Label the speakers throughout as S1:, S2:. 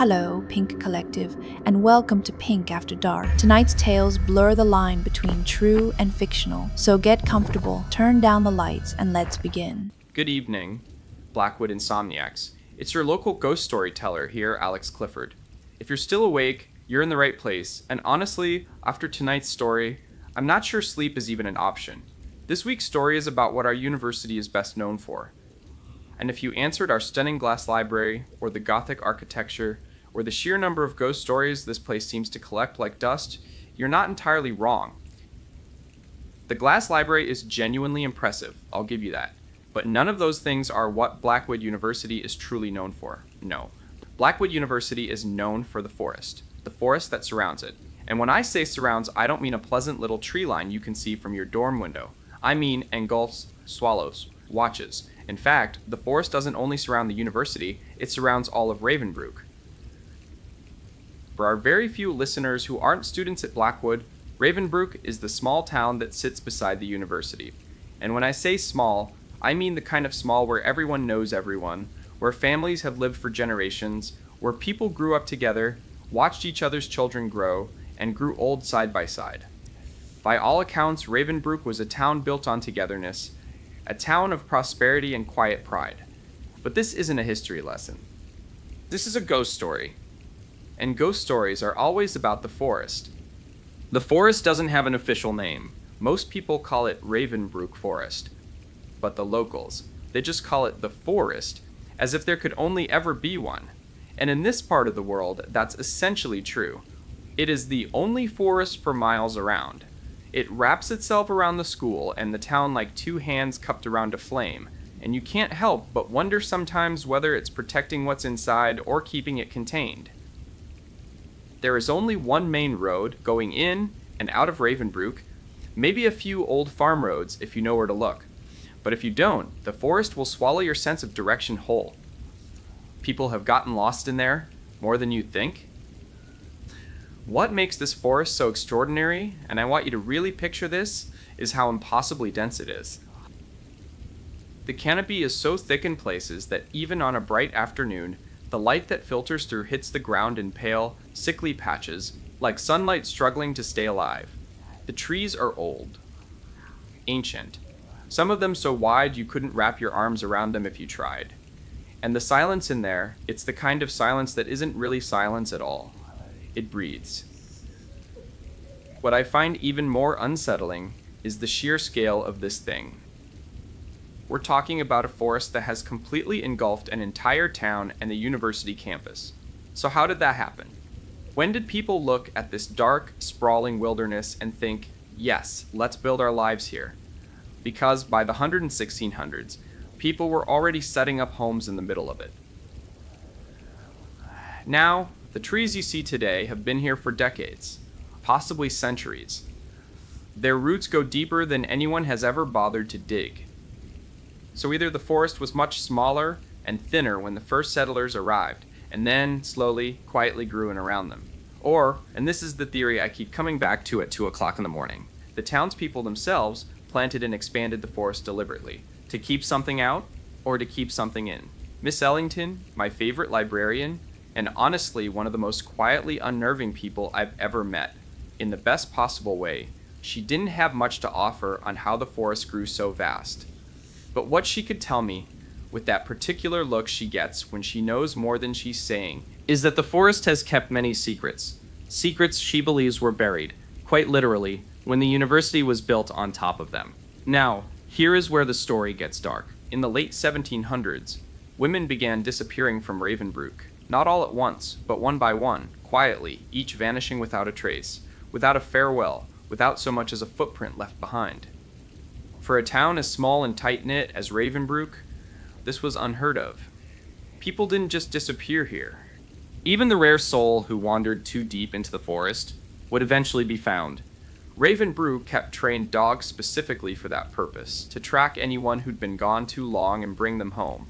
S1: Hello, Pink Collective, and welcome to Pink After Dark. Tonight's tales blur the line between true and fictional, so get comfortable, turn down the lights, and let's begin.
S2: Good evening, Blackwood Insomniacs. It's your local ghost storyteller here, Alex Clifford. If you're still awake, you're in the right place, and honestly, after tonight's story, I'm not sure sleep is even an option. This week's story is about what our university is best known for. And if you answered our stunning glass library, or the Gothic architecture, or the sheer number of ghost stories this place seems to collect like dust, you're not entirely wrong. The glass library is genuinely impressive, I'll give you that. But none of those things are what Blackwood University is truly known for. No. Blackwood University is known for the forest that surrounds it. And when I say surrounds, I don't mean a pleasant little tree line you can see from your dorm window. I mean engulfs, swallows, watches. In fact, the forest doesn't only surround the university, it surrounds all of Ravenbrooke. For our very few listeners who aren't students at Blackwood, Ravenbrooke is the small town that sits beside the university. And when I say small, I mean the kind of small where everyone knows everyone, where families have lived for generations, where people grew up together, watched each other's children grow, and grew old side by side. By all accounts, Ravenbrooke was a town built on togetherness, a town of prosperity and quiet pride. But this isn't a history lesson. This is a ghost story. And ghost stories are always about the forest. The forest doesn't have an official name. Most people call it Ravenbrooke Forest. But the locals, they just call it the forest, as if there could only ever be one. And in this part of the world, that's essentially true. It is the only forest for miles around. It wraps itself around the school and the town like two hands cupped around a flame, and you can't help but wonder sometimes whether it's protecting what's inside or keeping it contained. There is only one main road going in and out of Ravenbrooke, maybe a few old farm roads if you know where to look. But if you don't, the forest will swallow your sense of direction whole. People have gotten lost in there, more than you'd think. What makes this forest so extraordinary, and I want you to really picture this, is how impossibly dense it is. The canopy is so thick in places that even on a bright afternoon, the light that filters through hits the ground in pale, sickly patches, like sunlight struggling to stay alive. The trees are old, ancient, some of them so wide you couldn't wrap your arms around them if you tried. And the silence in there, it's the kind of silence that isn't really silence at all. It breathes. What I find even more unsettling is the sheer scale of this thing. We're talking about a forest that has completely engulfed an entire town and the university campus. So how did that happen? When did people look at this dark, sprawling wilderness and think, yes, let's build our lives here? Because by the 1600s, people were already setting up homes in the middle of it. Now, the trees you see today have been here for decades, possibly centuries. Their roots go deeper than anyone has ever bothered to dig. So either the forest was much smaller and thinner when the first settlers arrived, and then slowly, quietly grew in around them. Or, and this is the theory I keep coming back to at 2 o'clock in the morning, the townspeople themselves planted and expanded the forest deliberately, to keep something out or to keep something in. Miss Ellington, my favorite librarian, and honestly one of the most quietly unnerving people I've ever met. In the best possible way, she didn't have much to offer on how the forest grew so vast. But what she could tell me, with that particular look she gets when she knows more than she's saying, is that the forest has kept many secrets. Secrets she believes were buried, quite literally, when the university was built on top of them. Now, here is where the story gets dark. In the late 1700s, women began disappearing from Ravenbrooke. Not all at once, but one by one, quietly, each vanishing without a trace, without a farewell, without so much as a footprint left behind. For a town as small and tight-knit as Ravenbrooke, this was unheard of. People didn't just disappear here. Even the rare soul who wandered too deep into the forest would eventually be found. Ravenbrooke kept trained dogs specifically for that purpose, to track anyone who'd been gone too long and bring them home.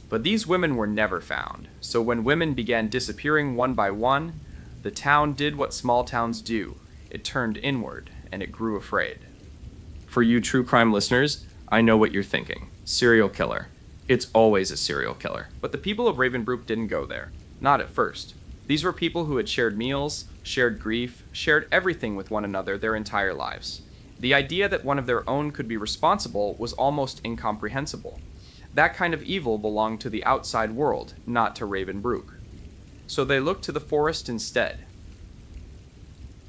S2: But these women were never found, so when women began disappearing one by one, the town did what small towns do. It turned inward, and it grew afraid. For you true crime listeners, I know what you're thinking. Serial killer. It's always a serial killer. But the people of Ravenbrooke didn't go there. Not at first. These were people who had shared meals, shared grief, shared everything with one another their entire lives. The idea that one of their own could be responsible was almost incomprehensible. That kind of evil belonged to the outside world, not to Ravenbrooke. So they looked to the forest instead.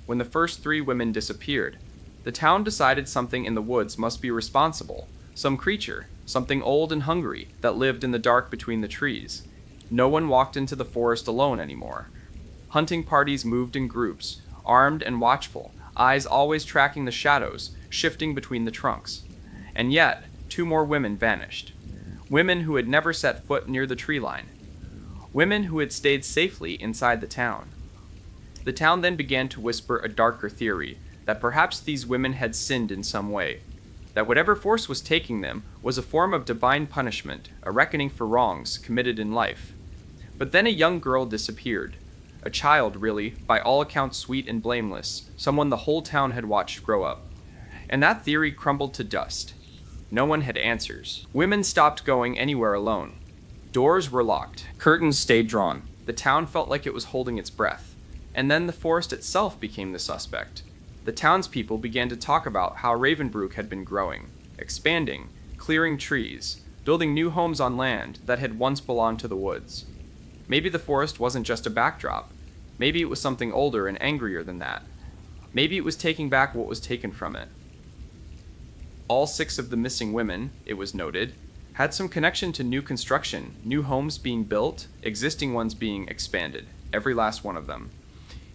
S2: When the first 3 women disappeared, the town decided something in the woods must be responsible, some creature, something old and hungry, that lived in the dark between the trees. No one walked into the forest alone anymore. Hunting parties moved in groups, armed and watchful, eyes always tracking the shadows, shifting between the trunks. And yet, 2 more women vanished. Women who had never set foot near the tree line. Women who had stayed safely inside the town. The town then began to whisper a darker theory, that perhaps these women had sinned in some way, that whatever force was taking them was a form of divine punishment, a reckoning for wrongs committed in life. But then a young girl disappeared. A child, really, by all accounts sweet and blameless, someone the whole town had watched grow up. And that theory crumbled to dust. No one had answers. Women stopped going anywhere alone. Doors were locked. Curtains stayed drawn. The town felt like it was holding its breath. And then the forest itself became the suspect. The townspeople began to talk about how Ravenbrooke had been growing, expanding, clearing trees, building new homes on land that had once belonged to the woods. Maybe the forest wasn't just a backdrop. Maybe it was something older and angrier than that. Maybe it was taking back what was taken from it. All 6 of the missing women, it was noted, had some connection to new construction, new homes being built, existing ones being expanded, every last one of them.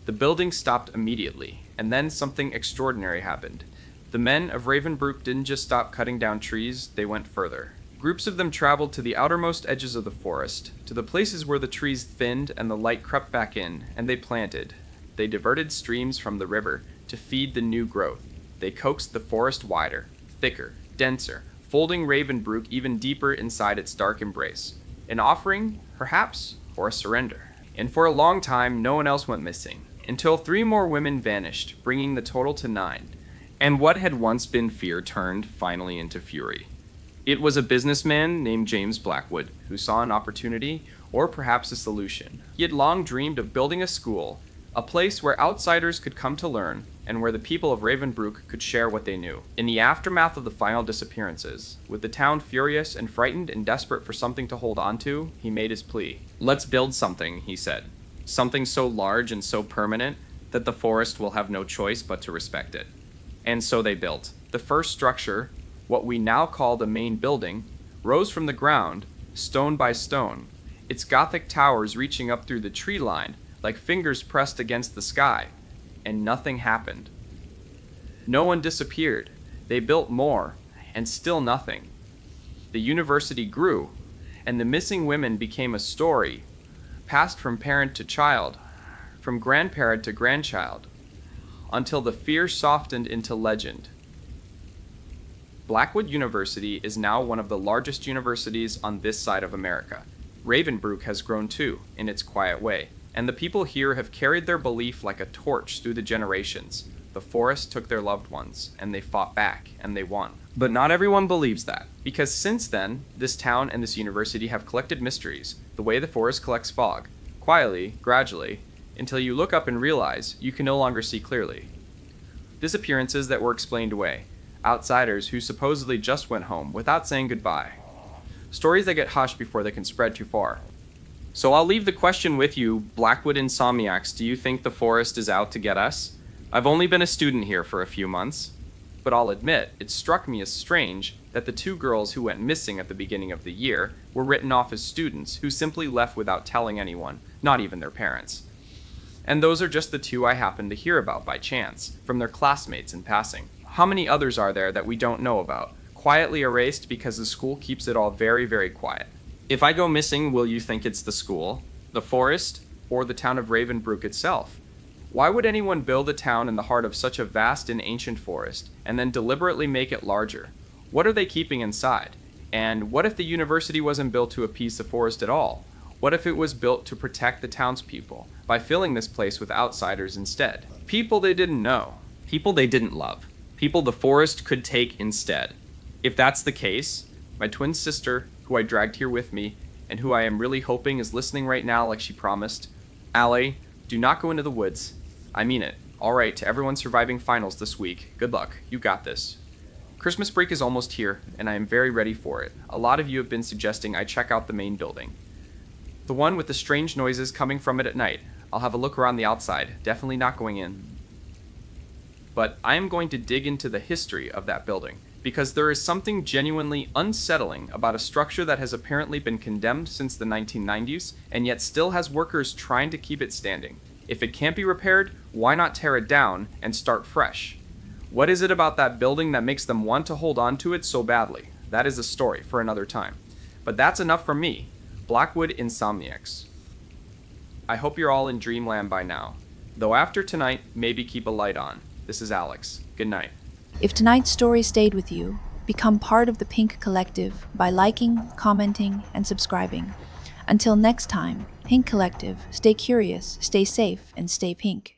S2: The building stopped immediately, and then something extraordinary happened. The men of Ravenbrooke didn't just stop cutting down trees, they went further. Groups of them traveled to the outermost edges of the forest, to the places where the trees thinned and the light crept back in, and they planted. They diverted streams from the river to feed the new growth. They coaxed the forest wider, thicker, denser, folding Ravenbrooke even deeper inside its dark embrace. An offering, perhaps, or a surrender. And for a long time, no one else went missing, until 3 more women vanished, bringing the total to 9. And what had once been fear turned finally into fury. It was a businessman named James Blackwood who saw an opportunity, or perhaps a solution. He had long dreamed of building a school, a place where outsiders could come to learn, and where the people of Ravenbrooke could share what they knew. In the aftermath of the final disappearances, with the town furious and frightened and desperate for something to hold on to, he made his plea. "Let's build something," he said. "Something so large and so permanent that the forest will have no choice but to respect it." And so they built. The first structure, what we now call the main building, rose from the ground, stone by stone, its Gothic towers reaching up through the tree line like fingers pressed against the sky, and nothing happened. No one disappeared. They built more, and still nothing. The university grew, and the missing women became a story, passed from parent to child, from grandparent to grandchild, until the fear softened into legend. Blackwood University is now one of the largest universities on this side of America. Ravenbrooke has grown too, in its quiet way, and the people here have carried their belief like a torch through the generations. The forest took their loved ones, and they fought back, and they won. But not everyone believes that, because since then, this town and this university have collected mysteries, the way the forest collects fog, quietly, gradually, until you look up and realize you can no longer see clearly. Disappearances that were explained away, outsiders who supposedly just went home without saying goodbye. Stories that get hushed before they can spread too far. So I'll leave the question with you, Blackwood Insomniacs, do you think the forest is out to get us? I've only been a student here for a few months, but I'll admit, it struck me as strange that the 2 girls who went missing at the beginning of the year were written off as students who simply left without telling anyone, not even their parents. And those are just the 2 I happened to hear about by chance, from their classmates in passing. How many others are there that we don't know about, quietly erased because the school keeps it all very, very quiet? If I go missing, will you think it's the school, the forest, or the town of Ravenbrooke itself? Why would anyone build a town in the heart of such a vast and ancient forest, and then deliberately make it larger? What are they keeping inside? And what if the university wasn't built to appease the forest at all? What if it was built to protect the townspeople, by filling this place with outsiders instead? People they didn't know, people they didn't love, people the forest could take instead. If that's the case, my twin sister, who I dragged here with me, and who I am really hoping is listening right now like she promised. Allie, do not go into the woods. I mean it. All right, to everyone surviving finals this week, good luck. You got this. Christmas break is almost here, and I am very ready for it. A lot of you have been suggesting I check out the main building. The one with the strange noises coming from it at night. I'll have a look around the outside, definitely not going in. But I am going to dig into the history of that building, because there is something genuinely unsettling about a structure that has apparently been condemned since the 1990s, and yet still has workers trying to keep it standing. If it can't be repaired, why not tear it down and start fresh? What is it about that building that makes them want to hold on to it so badly? That is a story for another time. But that's enough from me, Blackwood Insomniacs. I hope you're all in dreamland by now. Though after tonight, maybe keep a light on. This is Alex. Good night.
S1: If tonight's story stayed with you, become part of the Pink Collective by liking, commenting, and subscribing. Until next time, Pink Collective, stay curious, stay safe, and stay pink.